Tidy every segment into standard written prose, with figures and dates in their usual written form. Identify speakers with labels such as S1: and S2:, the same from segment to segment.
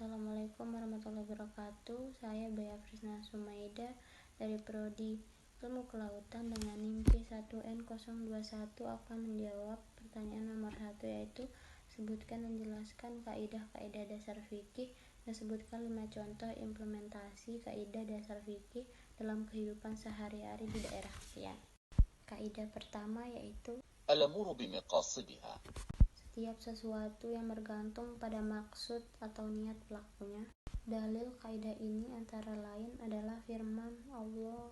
S1: Assalamualaikum warahmatullahi wabarakatuh. Saya Baya Frisna Sumaida dari Prodi Ilmu Kelautan dengan NIM P1N021 akan menjawab pertanyaan nomor 1, yaitu sebutkan dan jelaskan kaidah-kaidah dasar fikih dan sebutkan 5 contoh implementasi kaidah dasar fikih dalam kehidupan sehari-hari di daerah kalian. Kaidah pertama yaitu
S2: الأمور بمقاصدها.
S1: setiap sesuatu yang bergantung pada maksud atau niat pelakunya. Dalil kaidah ini antara lain adalah firman Allah,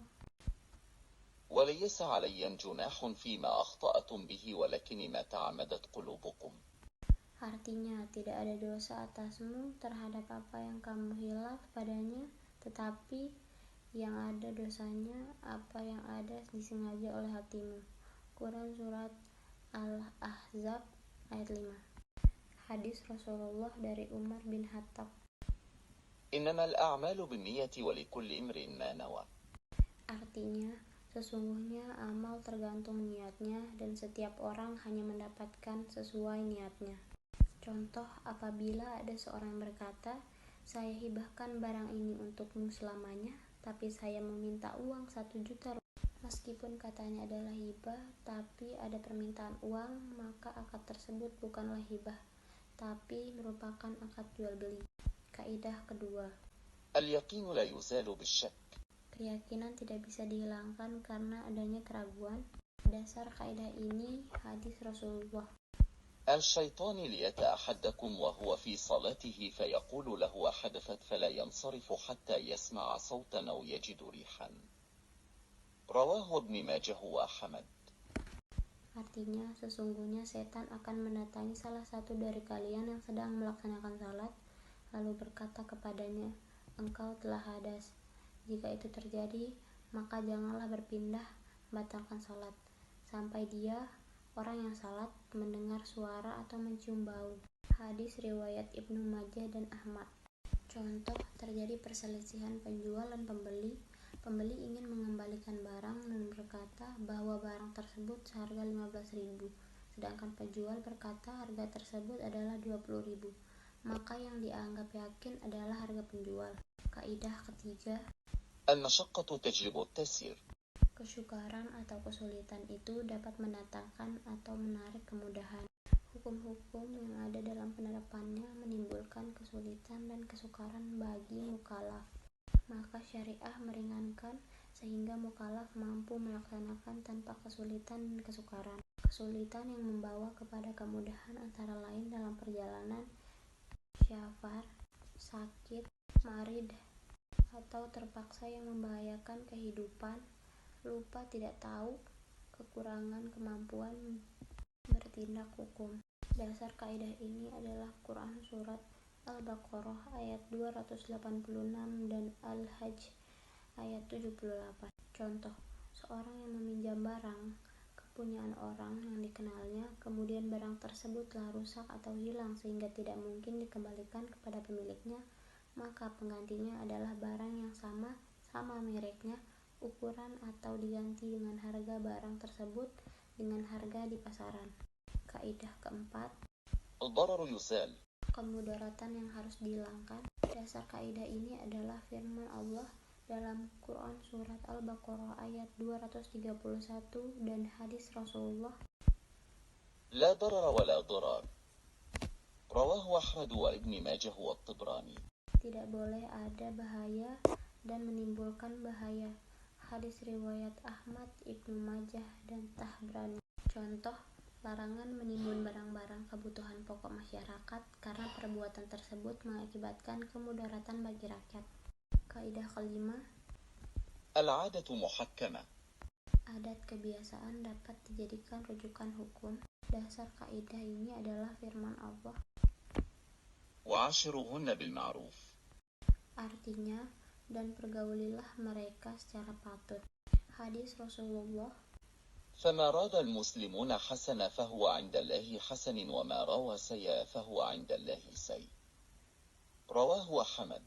S2: وليس عليهم جناح فيما أخطأتم به ولكن ما تعمدت قلوبكم.
S1: artinya tidak ada dosa atasmu terhadap apa yang kamu hilaf padanya, tetapi yang ada dosanya apa yang ada disengaja oleh hatimu. Quran Surat Al-Ahzab ayat 5. Hadis Rasulullah dari Umar bin Khattab.
S2: إنما الأعمال بالنية ولكل امرئ ما نوى.
S1: Artinya, sesungguhnya amal tergantung niatnya dan setiap orang hanya mendapatkan sesuai niatnya. Contoh, apabila ada seorang berkata, saya hibahkan barang ini untukmu selamanya, tapi saya meminta uang 1 juta rupiah. Meskipun katanya adalah hibah, tapi ada permintaan uang, maka akad tersebut bukanlah hibah, tapi merupakan akad jual beli. Kaidah kedua,
S2: اليقين لا يزال بالشك.
S1: keyakinan tidak bisa dihilangkan karena adanya keraguan. Dasar kaidah ini hadis Rasulullah.
S2: الشيطان ليأتى أحدكم وهو في صلاته فيقول له حدثت فلا ينصرف حتى يسمع صوتا أو يجد ريحا. رواه ابن ماجه وأحمد.
S1: Artinya, sesungguhnya setan akan mendatangi salah satu dari kalian yang sedang melaksanakan salat, lalu berkata kepadanya, engkau telah hadas. Jika itu terjadi, maka janganlah berpindah, batalkan salat, sampai dia, orang yang salat, mendengar suara atau mencium bau. Hadis riwayat Ibnu Majah dan Ahmad. Contoh, terjadi perselisihan penjual dan pembeli. Pembeli ingin mengembalikan barang dan berkata bahwa barang tersebut seharga 15.000, sedangkan penjual berkata harga tersebut adalah 20.000. Maka yang dianggap yakin adalah harga penjual. Kaidah ketiga,
S2: المشقة تجلب التيسير.
S1: kesukaran atau kesulitan itu dapat mendatangkan atau menarik kemudahan. Hukum-hukum yang ada dalam penerapannya menimbulkan kesulitan dan kesukaran bagi mukallaf. Maka syariah meringankan sehingga mukallaf mampu melaksanakan tanpa kesulitan dan kesukaran. Kesulitan yang membawa kepada kemudahan antara lain dalam perjalanan, syafar, sakit, marid, atau terpaksa yang membahayakan kehidupan, lupa tidak tahu, kekurangan kemampuan bertindak hukum. Dasar kaidah ini adalah Quran Surat Al-Baqarah ayat 286 dan Al-Hajj ayat 78. Contoh, seorang yang meminjam barang kepunyaan orang yang dikenalnya, kemudian barang tersebut telah rusak atau hilang sehingga tidak mungkin dikembalikan kepada pemiliknya, maka penggantinya adalah barang yang sama mereknya, ukuran atau diganti dengan harga barang tersebut dengan harga di pasaran. Kaidah keempat,
S2: الضرر يزال.
S1: kemudaratan yang harus dihilangkan. Dasar kaidah ini adalah firman Allah dalam Quran Surat Al-Baqarah ayat 231 dan hadis Rasulullah,
S2: لا ضرر ولا ضرار. رواه أحمد وابن ماجه والطبراني.
S1: tidak boleh ada bahaya dan menimbulkan bahaya. Hadis riwayat Ahmad, Ibnu Majah, dan Tabrani. Contoh, larangan menimbun barang-barang kebutuhan pokok masyarakat karena perbuatan tersebut mengakibatkan kemudaratan bagi rakyat. Kaidah kelima,
S2: العادة محكمة.
S1: adat kebiasaan dapat dijadikan rujukan hukum. Dasar kaidah ini adalah firman Allah,
S2: وعاشروهن بالمعروف.
S1: artinya, dan pergaulilah mereka secara patut. Hadis Rasulullah,
S2: فما راد المسلمون حسنا فهو عند الله حسن وما روى سيئا فهو عند الله سيء. رواه أحمد.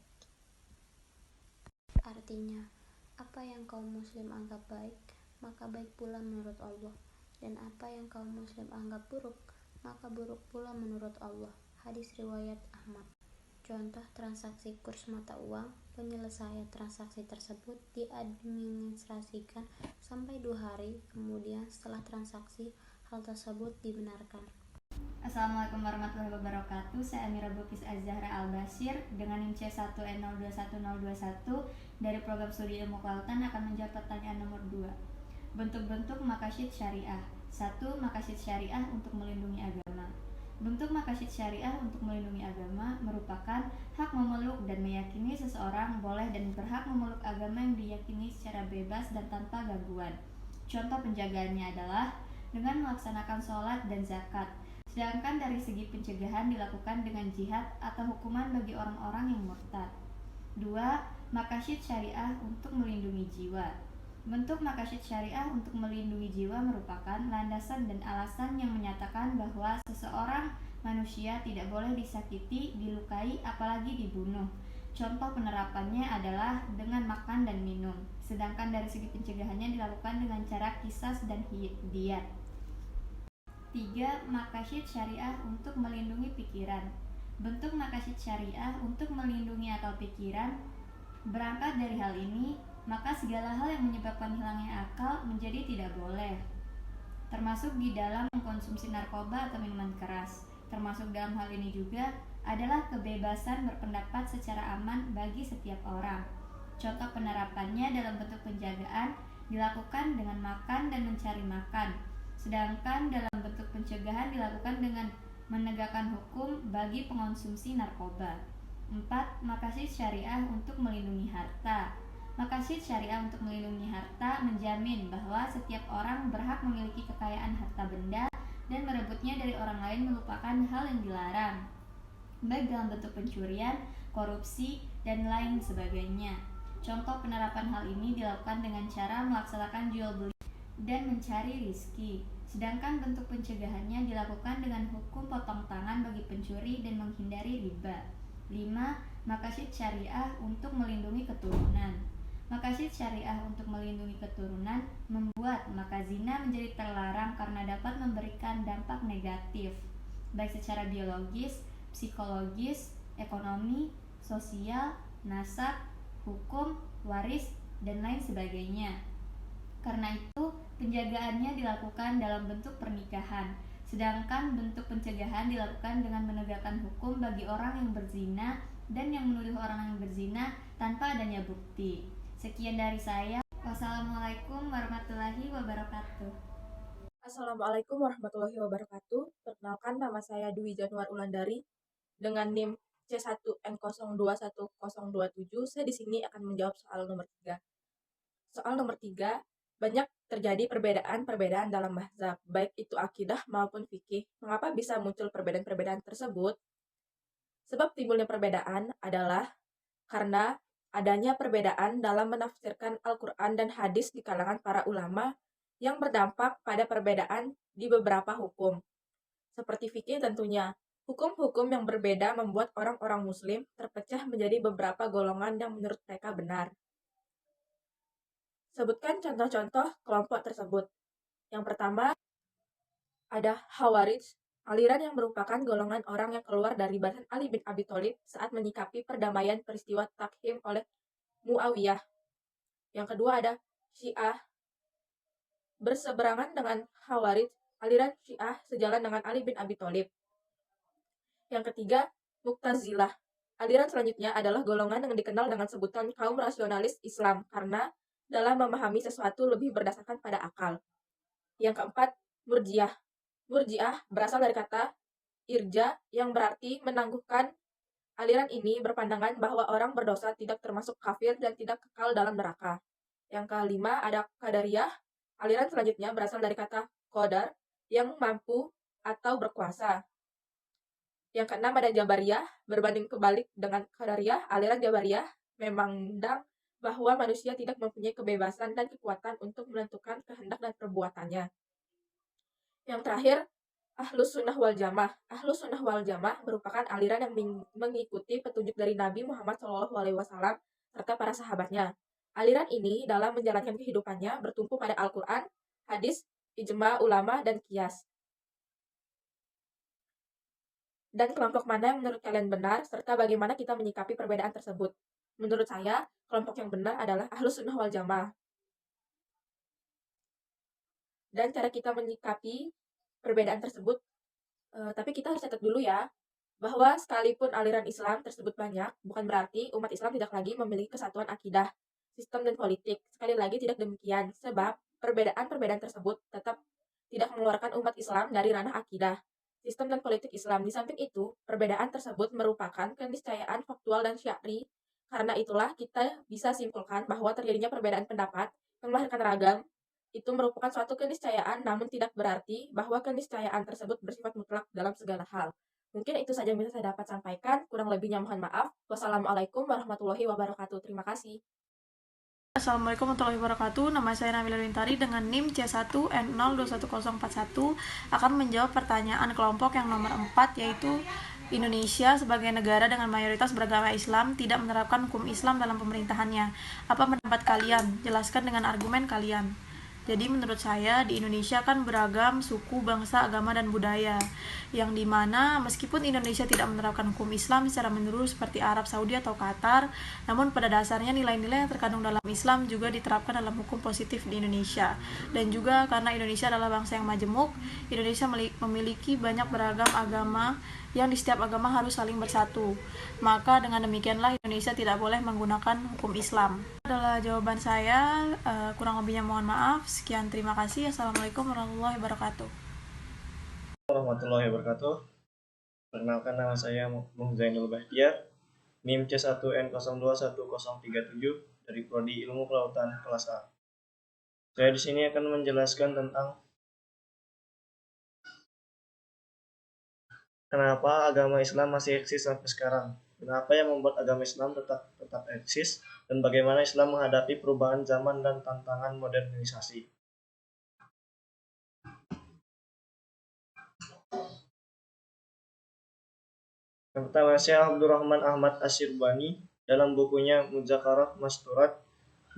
S1: artinya, apa yang kaum muslim anggap baik, maka baik pula menurut Allah, dan apa yang kaum muslim anggap buruk, maka buruk pula menurut Allah. Hadis riwayat Ahmad. Contoh transaksi kurs mata uang, penyelesaian transaksi tersebut diadministrasikan sampai 2 hari, kemudian setelah transaksi, hal tersebut dibenarkan.
S3: Assalamualaikum warahmatullahi wabarakatuh. Saya Amira Bukis Az-Zahra Al-Bashir dengan NIM C1N021021 dari program studi ilmu kelautan akan menjawab pertanyaan nomor 2. Bentuk-bentuk maqasid syariah. 1. Maqasid syariah untuk melindungi agama. Bentuk maqasid syariah untuk melindungi agama merupakan hak memeluk dan meyakini seseorang boleh dan berhak memeluk agama yang diyakini secara bebas dan tanpa gangguan. Contoh penjagaannya adalah dengan melaksanakan sholat dan zakat. Sedangkan dari segi pencegahan dilakukan dengan jihad atau hukuman bagi orang-orang yang murtad. 2. Maqasid syariah untuk melindungi jiwa. Bentuk maqasid syariah untuk melindungi jiwa merupakan landasan dan alasan yang menyatakan bahwa seseorang manusia tidak boleh disakiti, dilukai, apalagi dibunuh. Contoh penerapannya adalah dengan makan dan minum. Sedangkan dari segi pencegahannya dilakukan dengan cara qisas dan diyat. 3. Maqasid syariah untuk melindungi pikiran. Bentuk maqasid syariah untuk melindungi akal pikiran berangkat dari hal ini, maka segala hal yang menyebabkan hilangnya akal menjadi tidak boleh, termasuk di dalam mengkonsumsi narkoba atau minuman keras. Termasuk dalam hal ini juga adalah kebebasan berpendapat secara aman bagi setiap orang. Contoh penerapannya dalam bentuk penjagaan dilakukan dengan makan dan mencari makan. Sedangkan dalam bentuk pencegahan dilakukan dengan menegakkan hukum bagi pengonsumsi narkoba. 4. Maqasid syariah untuk melindungi harta. Maqasid syariah untuk melindungi harta menjamin bahwa setiap orang berhak memiliki kekayaan harta benda dan merebutnya dari orang lain merupakan hal yang dilarang, baik dalam bentuk pencurian, korupsi, dan lain sebagainya. Contoh penerapan hal ini dilakukan dengan cara melaksanakan jual beli dan mencari rizki. Sedangkan bentuk pencegahannya dilakukan dengan hukum potong tangan bagi pencuri dan menghindari riba. 5. Maqasid syariah untuk melindungi keturunan. Maqasid syariah untuk melindungi keturunan membuat maka zina menjadi terlarang karena dapat memberikan dampak negatif, baik secara biologis, psikologis, ekonomi, sosial, nasab, hukum, waris, dan lain sebagainya. Karena itu, penjagaannya dilakukan dalam bentuk pernikahan, sedangkan bentuk pencegahan dilakukan dengan menegakkan hukum bagi orang yang berzina dan yang menuduh orang yang berzina tanpa adanya bukti. Sekian dari saya. Wassalamualaikum warahmatullahi wabarakatuh.
S4: Assalamualaikum warahmatullahi wabarakatuh. Perkenalkan, nama saya Dwi Januar Ulandari dengan NIM C1N021027. Saya di sini akan menjawab soal nomor 3. Soal nomor 3, banyak terjadi perbedaan-perbedaan dalam mazhab, baik itu akidah maupun fikih. Mengapa bisa muncul perbedaan-perbedaan tersebut? Sebab timbulnya perbedaan adalah karena adanya perbedaan dalam menafsirkan Al-Quran dan hadis di kalangan para ulama yang berdampak pada perbedaan di beberapa hukum. Seperti fikih tentunya, hukum-hukum yang berbeda membuat orang-orang muslim terpecah menjadi beberapa golongan yang menurut mereka benar. Sebutkan contoh-contoh kelompok tersebut. Yang pertama, ada Khawarij, aliran yang merupakan golongan orang yang keluar dari barisan Ali bin Abi Thalib saat menyikapi perdamaian peristiwa Takhim oleh Muawiyah. Yang kedua ada Syiah, berseberangan dengan Khawarij, aliran Syiah sejalan dengan Ali bin Abi Thalib. Yang ketiga, Mu'tazilah. Aliran selanjutnya adalah golongan yang dikenal dengan sebutan kaum rasionalis Islam karena dalam memahami sesuatu lebih berdasarkan pada akal. Yang keempat, Murji'ah. Murji'ah berasal dari kata irja yang berarti menangguhkan. Aliran ini berpandangan bahwa orang berdosa tidak termasuk kafir dan tidak kekal dalam neraka. Yang kelima ada Qadariyah. Aliran selanjutnya berasal dari kata qadar yang mampu atau berkuasa. Yang keenam ada Jabariyah. Berbanding kebalik dengan Qadariyah, aliran Jabariyah memandang bahwa manusia tidak mempunyai kebebasan dan kekuatan untuk menentukan kehendak dan perbuatannya. Yang terakhir, Ahlus Sunnah wal Jamaah. Ahlus Sunnah wal Jamaah merupakan aliran yang mengikuti petunjuk dari Nabi Muhammad SAW serta para sahabatnya. Aliran ini dalam menjalankan kehidupannya bertumpu pada Al-Quran, hadis, ijma ulama, dan qiyas. Dan kelompok mana yang menurut kalian benar, serta bagaimana kita menyikapi perbedaan tersebut? Menurut saya, kelompok yang benar adalah Ahlus Sunnah wal Jamaah. Dan cara kita menyikapi perbedaan tersebut, tapi kita harus catat dulu ya, bahwa sekalipun aliran Islam tersebut banyak, bukan berarti umat Islam tidak lagi memiliki kesatuan akidah, sistem, dan politik. Sekali lagi tidak demikian, sebab perbedaan-perbedaan tersebut tetap tidak mengeluarkan umat Islam dari ranah akidah, sistem, dan politik Islam. Di samping itu, perbedaan tersebut merupakan keniscayaan faktual dan syar'i. Karena itulah kita bisa simpulkan bahwa terjadinya perbedaan pendapat yang melahirkan ragam itu merupakan suatu keniscayaan, namun tidak berarti bahwa keniscayaan tersebut bersifat mutlak dalam segala hal. Mungkin itu saja yang bisa saya dapat sampaikan. Kurang lebihnya mohon maaf. Wassalamualaikum warahmatullahi wabarakatuh. Terima kasih.
S5: Assalamualaikum warahmatullahi wabarakatuh. Nama saya Nabila Wintari dengan NIM C1N021041 akan menjawab pertanyaan kelompok yang nomor 4, yaitu Indonesia sebagai negara dengan mayoritas beragama Islam tidak menerapkan hukum Islam dalam pemerintahannya. Apa pendapat kalian? Jelaskan dengan argumen kalian. Jadi menurut saya di Indonesia kan beragam suku, bangsa, agama, dan budaya, yang dimana meskipun Indonesia tidak menerapkan hukum Islam secara menyeluruh seperti Arab Saudi atau Qatar, namun pada dasarnya nilai-nilai yang terkandung dalam Islam juga diterapkan dalam hukum positif di Indonesia. Dan juga karena Indonesia adalah bangsa yang majemuk, Indonesia memiliki banyak beragam agama yang di setiap agama harus saling bersatu. Maka dengan demikianlah Indonesia tidak boleh menggunakan hukum Islam. Adalah jawaban saya, kurang lebihnya mohon maaf. Sekian, terima kasih. Assalamualaikum warahmatullahi wabarakatuh.
S6: Warahmatullahi wabarakatuh. Perkenalkan, nama saya Mung Zainul Bahtiar, NIM C1N021037 dari Prodi Ilmu Kelautan kelas A. Saya di sini akan menjelaskan tentang kenapa agama Islam masih eksis sampai sekarang, dan apa yang membuat agama Islam tetap eksis, dan bagaimana Islam menghadapi perubahan zaman dan tantangan modernisasi. Yang pertama, Syekh Abdurrahman Ahmad Asy-Syirbani dalam bukunya Muzakarah Masturat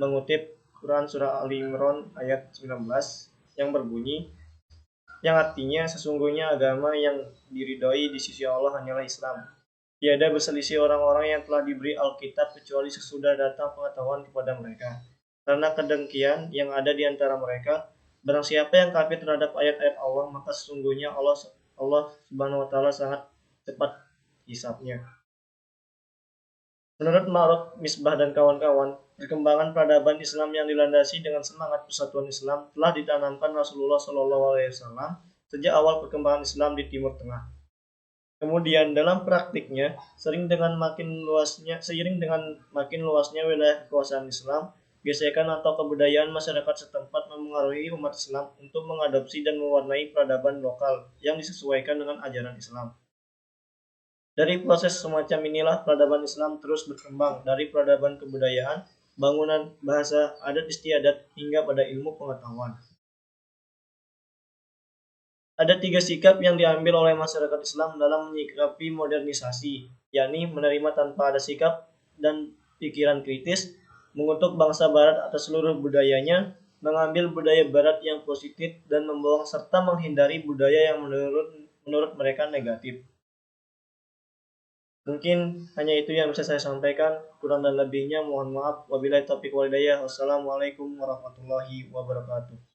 S6: mengutip Quran Surah Ali Imran ayat 19 yang berbunyi, yang artinya sesungguhnya agama yang diridhoi di sisi Allah hanyalah Islam. Tiada berselisih orang-orang yang telah diberi Alkitab kecuali sesudah datang pengetahuan kepada mereka. Karena kedengkian yang ada di antara mereka, barang siapa yang kafir terhadap ayat-ayat Allah, maka sesungguhnya Allah Subhanahu wa taala sangat cepat hisabnya. Menurut Ma'ruf Misbah dan kawan-kawan, perkembangan peradaban Islam yang dilandasi dengan semangat persatuan Islam telah ditanamkan Rasulullah SAW sejak awal perkembangan Islam di Timur Tengah. Kemudian dalam praktiknya, seiring dengan makin luasnya wilayah kekuasaan Islam, gesekan atau kebudayaan masyarakat setempat memengaruhi umat Islam untuk mengadopsi dan mewarnai peradaban lokal yang disesuaikan dengan ajaran Islam. Dari proses semacam inilah peradaban Islam terus berkembang dari peradaban kebudayaan, bangunan, bahasa, adat istiadat, hingga pada ilmu pengetahuan. Ada 3 sikap yang diambil oleh masyarakat Islam dalam menyikapi modernisasi, yakni menerima tanpa ada sikap dan pikiran kritis, mengutuk bangsa Barat atas seluruh budayanya, mengambil budaya Barat yang positif, dan membuang serta menghindari budaya yang menurut mereka negatif. Mungkin hanya itu yang bisa saya sampaikan. Kurang dan lebihnya mohon maaf. Wabillahi taufiq wal hidayah. Wassalamualaikum warahmatullahi wabarakatuh.